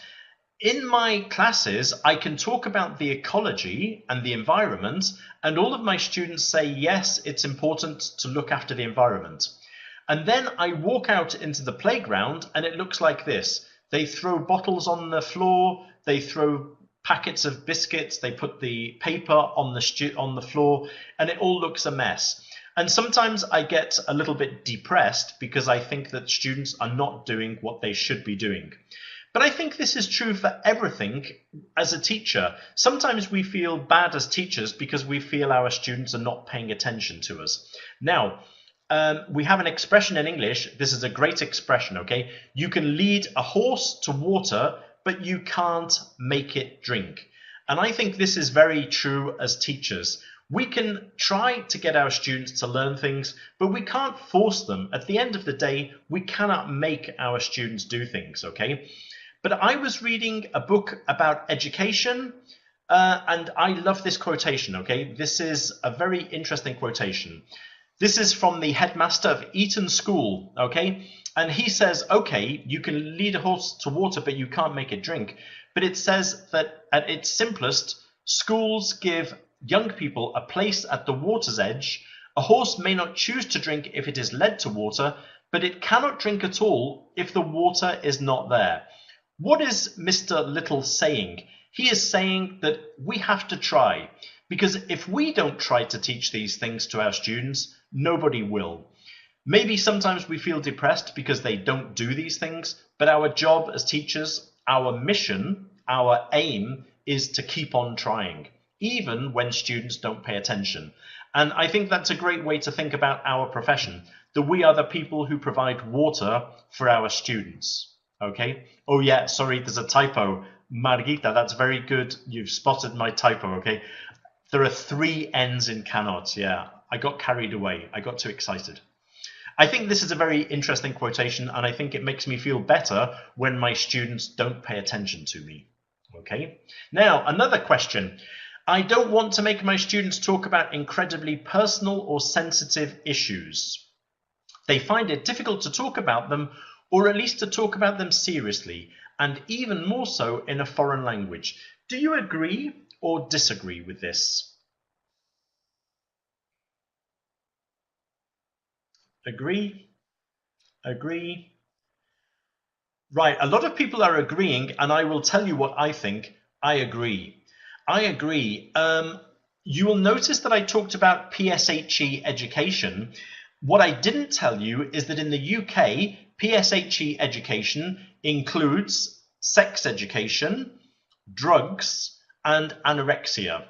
A: In my classes, I can talk about the ecology and the environment, and all of my students say, yes, it's important to look after the environment. And then I walk out into the playground and it looks like this. They throw bottles on the floor, they throw packets of biscuits, they put the paper on the floor, and it all looks a mess. And sometimes I get a little bit depressed because I think that students are not doing what they should be doing. But I think this is true for everything as a teacher. Sometimes we feel bad as teachers because we feel our students are not paying attention to us. Now, we have an expression in English. This is a great expression, okay? You can lead a horse to water, but you can't make it drink. And I think this is very true as teachers. We can try to get our students to learn things, but we can't force them. At the end of the day, we cannot make our students do things, okay? But I was reading a book about education, and I love this quotation, okay? This is a very interesting quotation. This is from the headmaster of Eton School, okay? And he says, okay, you can lead a horse to water, but you can't make it drink. But it says that at its simplest, schools give young people a place at the water's edge. A horse may not choose to drink if it is led to water, but it cannot drink at all if the water is not there. What is Mr. Little saying? He is saying that we have to try, because if we don't try to teach these things to our students, nobody will. Maybe sometimes we feel depressed because they don't do these things, but our job as teachers, our mission, our aim is to keep on trying, even when students don't pay attention. And I think that's a great way to think about our profession, that we are the people who provide water for our students. Okay? Oh yeah, sorry, there's a typo. Margita, that's very good. You've spotted my typo, okay? There are 3 N's in cannot, yeah. I got carried away. I got too excited. I think this is a very interesting quotation, and I think it makes me feel better when my students don't pay attention to me. Okay? Now, another question. I don't want to make my students talk about incredibly personal or sensitive issues. They find it difficult to talk about them, or at least to talk about them seriously, and even more so in a foreign language. Do you agree or disagree with this? Agree? Agree? Right, a lot of people are agreeing, and I will tell you what I think. I agree. I agree. You will notice that I talked about PSHE education. What I didn't tell you is that in the UK, PSHE education includes sex education, drugs, and anorexia.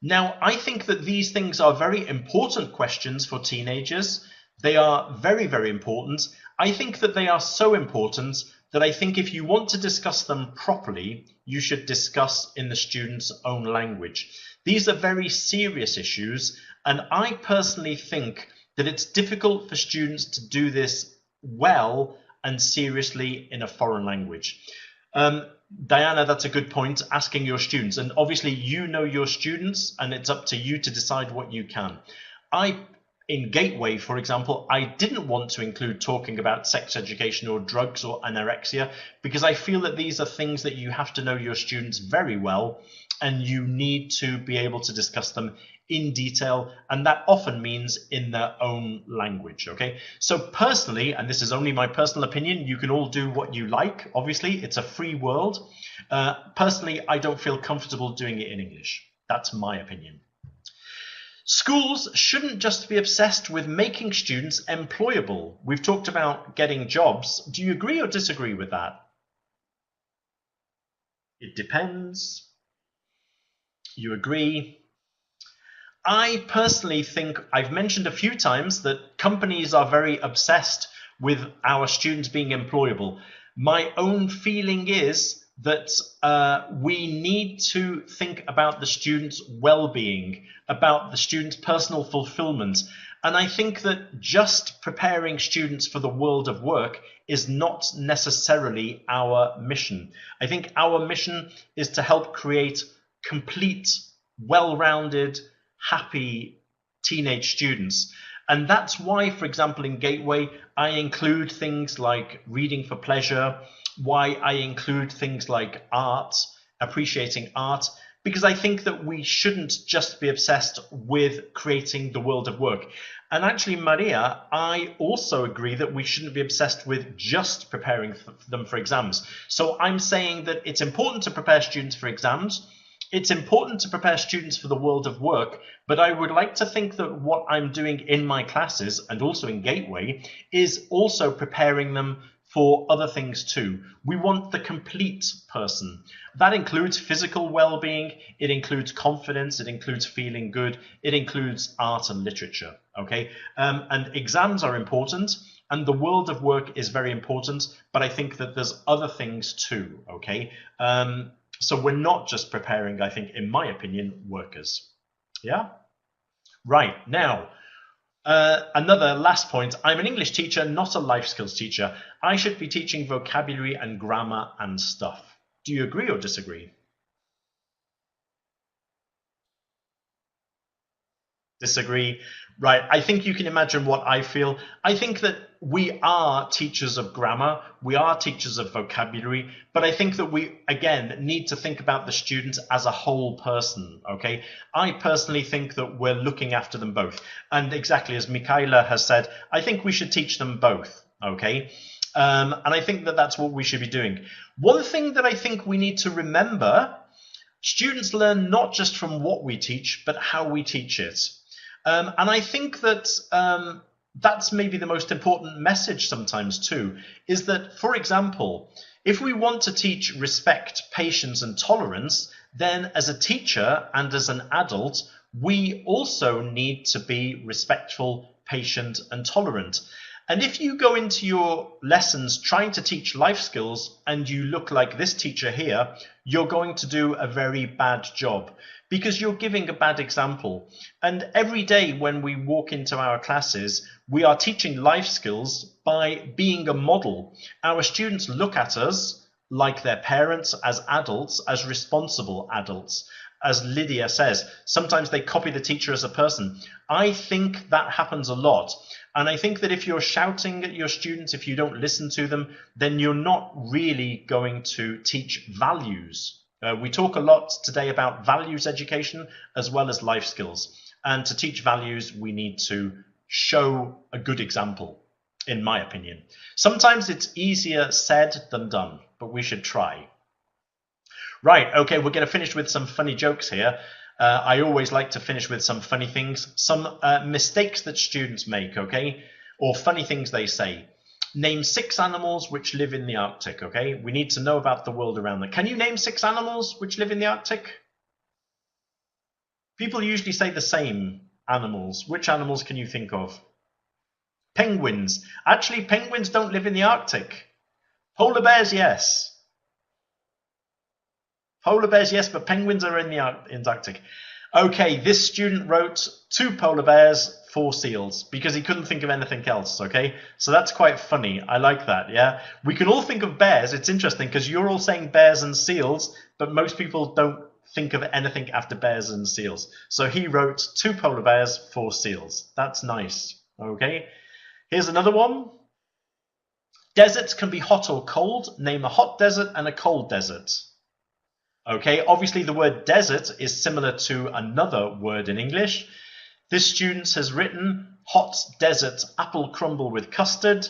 A: Now, I think that these things are very important questions for teenagers. They are very, very important. I think that they are so important that I think if you want to discuss them properly, you should discuss in the student's own language. These are very serious issues, and I personally think that it's difficult for students to do this well and seriously in a foreign language. Diana, that's a good point, asking your students. And obviously you know your students, and it's up to you to decide what you can. In Gateway, for example, I didn't want to include talking about sex education or drugs or anorexia, because I feel that these are things that you have to know your students very well, and you need to be able to discuss them in detail, and that often means in their own language, okay? So personally, and this is only my personal opinion, you can all do what you like, obviously, it's a free world. Personally, I don't feel comfortable doing it in English. That's my opinion. Schools shouldn't just be obsessed with making students employable. We've talked about getting jobs. Do you agree or disagree with that? It depends. You agree? I personally think, I've mentioned a few times that companies are very obsessed with our students being employable. My own feeling is that we need to think about the student's well-being, about the student's personal fulfillment. And I think that just preparing students for the world of work is not necessarily our mission. I think our mission is to help create complete, well-rounded, happy teenage students. And that's why, for example, in Gateway, I include things like reading for pleasure, why I include things like art, appreciating art, because I think that we shouldn't just be obsessed with creating the world of work. And actually, Maria, I also agree that we shouldn't be obsessed with just preparing them for exams. So I'm saying that it's important to prepare students for exams. It's important to prepare students for the world of work, but I would like to think that what I'm doing in my classes and also in Gateway is also preparing them for other things too. We want the complete person. That includes physical well-being, it includes confidence, it includes feeling good, it includes art and literature, okay? And exams are important, and the world of work is very important, but I think that there's other things too, okay? So we're not just preparing, I think, in my opinion, workers. Yeah? Right, now, another last point. I'm an English teacher, not a life skills teacher. I should be teaching vocabulary and grammar and stuff. Do you agree or disagree? Disagree. Right. I think you can imagine what I feel. I think that we are teachers of grammar, we are teachers of vocabulary, but I think that we, again, need to think about the student as a whole person, okay? I personally think that we're looking after them both. And exactly as Michaela has said, I think we should teach them both, okay? And I think that that's what we should be doing. One thing that I think we need to remember, students learn not just from what we teach, but how we teach it. And I think that that's maybe the most important message sometimes too, is that, for example, if we want to teach respect, patience, and tolerance, then as a teacher and as an adult, we also need to be respectful, patient, and tolerant. And if you go into your lessons trying to teach life skills and you look like this teacher here, you're going to do a very bad job because you're giving a bad example. And every day when we walk into our classes, we are teaching life skills by being a model. Our students look at us like their parents, as adults, as responsible adults. As Lydia says, sometimes they copy the teacher as a person. I think that happens a lot. And I think that if you're shouting at your students, if you don't listen to them, then you're not really going to teach values. We talk a lot today about values education as well as life skills. And to teach values, we need to show a good example, in my opinion. Sometimes it's easier said than done, but we should try. Right, okay, we're going to finish with some funny jokes here. I always like to finish with some funny things, some mistakes that students make, okay, or funny things they say. Name 6 animals which live in the Arctic, okay? We need to know about the world around them. Can you name 6 animals which live in the Arctic? People usually say the same animals. Which animals can you think of? Penguins. Actually, penguins don't live in the Arctic. Polar bears, yes. Polar bears, yes, but penguins are in the Arctic. Okay, this student wrote 2 polar bears, 4 seals, because he couldn't think of anything else, okay? So that's quite funny. I like that, yeah? We can all think of bears. It's interesting because you're all saying bears and seals, but most people don't think of anything after bears and seals. So he wrote 2 polar bears, 4 seals. That's nice, okay? Here's another one. Deserts can be hot or cold. Name a hot desert and a cold desert. Okay, obviously the word desert is similar to another word in English. This student has written hot desert apple crumble with custard,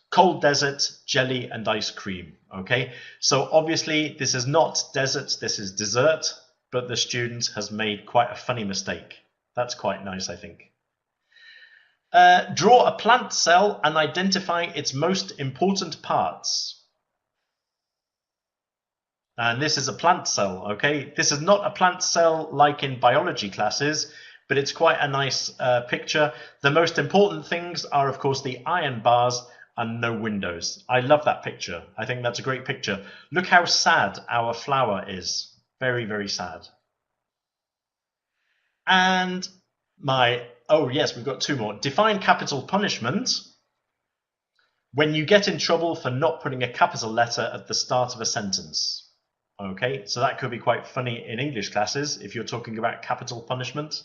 A: cold desert jelly and ice cream. Okay, so obviously this is not desert, this is dessert, but the student has made quite a funny mistake. That's quite nice, I think. Draw a plant cell and identify its most important parts. And this is a plant cell, okay? This is not a plant cell like in biology classes, but it's quite a nice picture. The most important things are, of course, the iron bars and no windows. I love that picture. I think that's a great picture. Look how sad our flower is. Very, very sad. And oh yes, we've got 2 more. Define capital punishment. When you get in trouble for not putting a capital letter at the start of a sentence. Okay, so that could be quite funny in English classes if you're talking about capital punishment.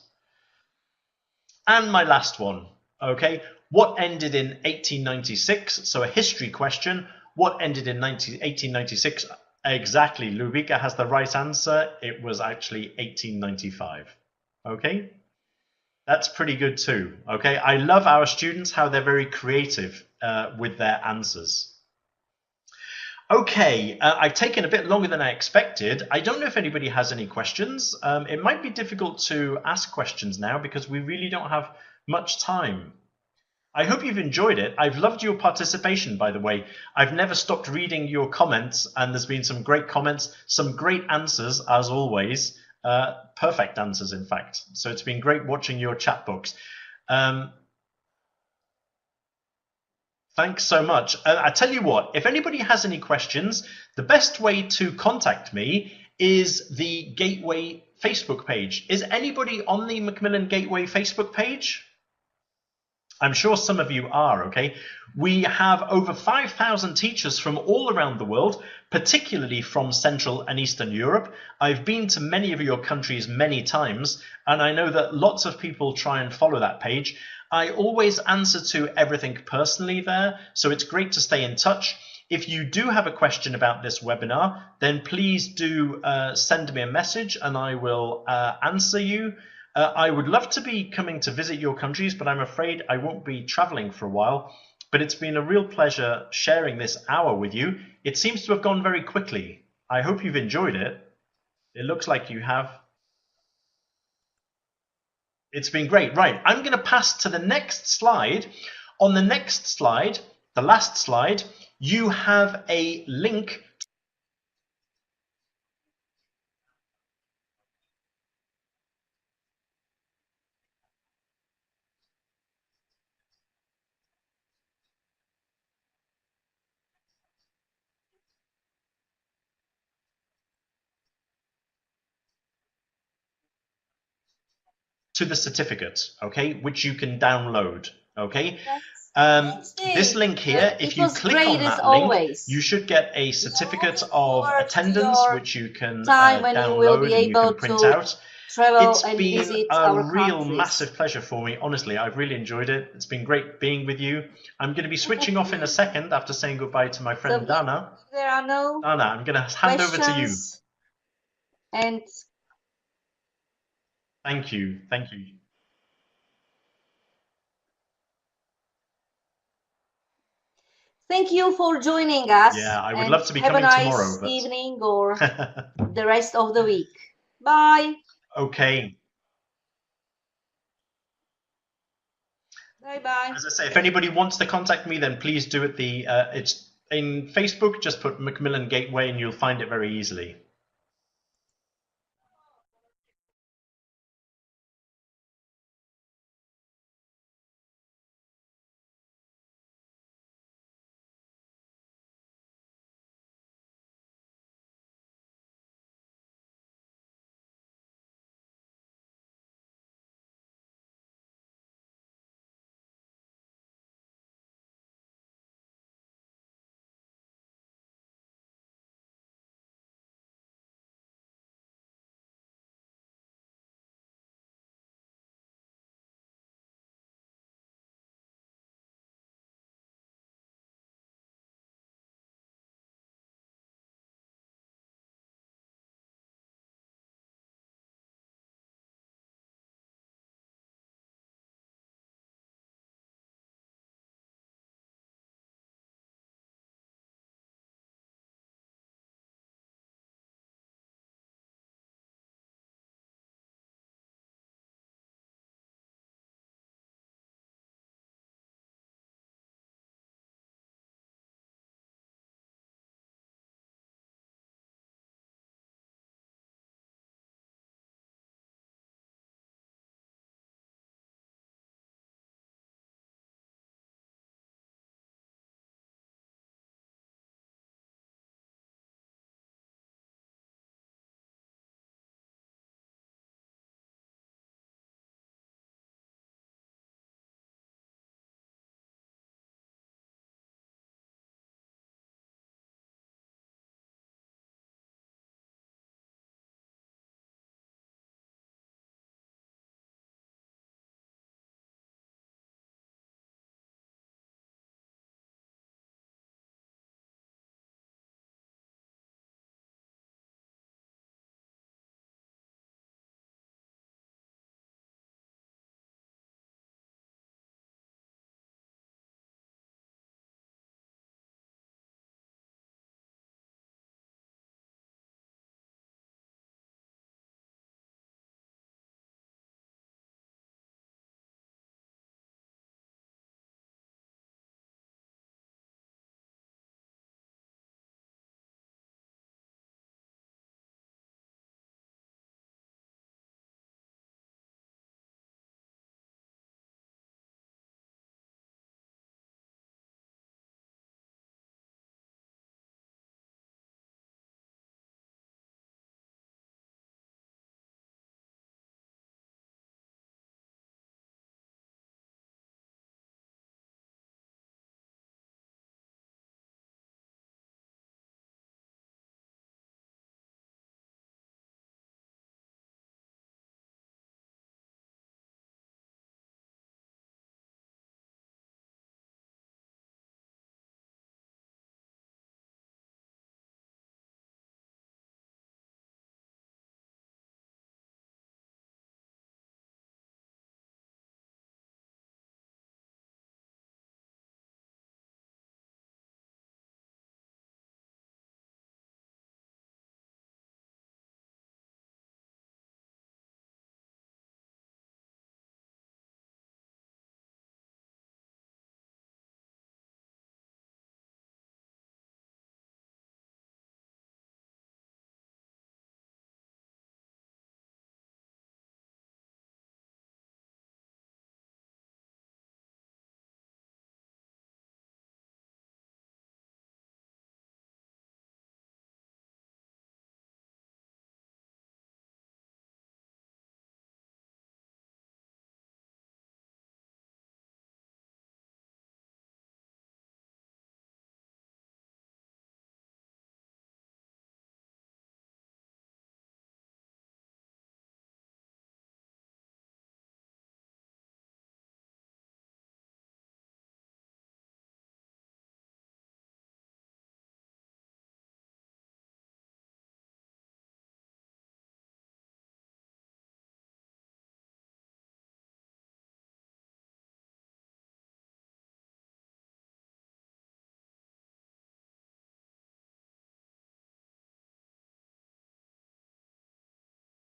A: And my last one, okay, what ended in 1896? So a history question. What ended in 1896? Exactly, Lubika has the right answer. It was actually 1895. Okay, that's pretty good too. Okay, I love our students, how they're very creative with their answers. Okay, I've taken a bit longer than I expected. I don't know if anybody has any questions. It might be difficult to ask questions now because we really don't have much time. I hope you've enjoyed it. I've loved your participation, by the way. I've never stopped reading your comments, and there's been some great comments, some great answers, as always. Perfect answers, in fact. So it's been great watching your chat box. Thanks so much. I tell you what, if anybody has any questions, the best way to contact me is the Gateway Facebook page. Is anybody on the Macmillan Gateway Facebook page? I'm sure some of you are, okay? We have over 5,000 teachers from all around the world, particularly from Central and Eastern Europe. I've been to many of your countries many times, and I know that lots of people try and follow that page. I always answer to everything personally there, so it's great to stay in touch. If you do have a question about this webinar, then please do send me a message and I will answer you. I would love to be coming to visit your countries, but I'm afraid I won't be traveling for a while. But it's been a real pleasure sharing this hour with you. It seems to have gone very quickly. I hope you've enjoyed it. It looks like you have. It's been great. Right, I'm going to pass to the next slide. On the next slide, the last slide, you have a link to the certificate, okay, which you can download, okay? This link here, if you click on that link, you should get a certificate of attendance, which you can download and you can print out. It's been a real massive pleasure for me, honestly. I've really enjoyed it. It's been great being with you. I'm going to be switching off in a second after saying goodbye to my friend Dana.
B: There are no
A: Dana, I'm going to hand over to you.
B: And
A: thank you. Thank you.
B: Thank you for joining us.
A: Yeah, I would love to be coming
B: tomorrow.
A: Have a nice
B: evening or the rest of the week. Bye.
A: Okay.
B: Bye-bye.
A: As I say, if anybody wants to contact me, then please do it. It's in Facebook. Just put Macmillan Gateway and you'll find it very easily.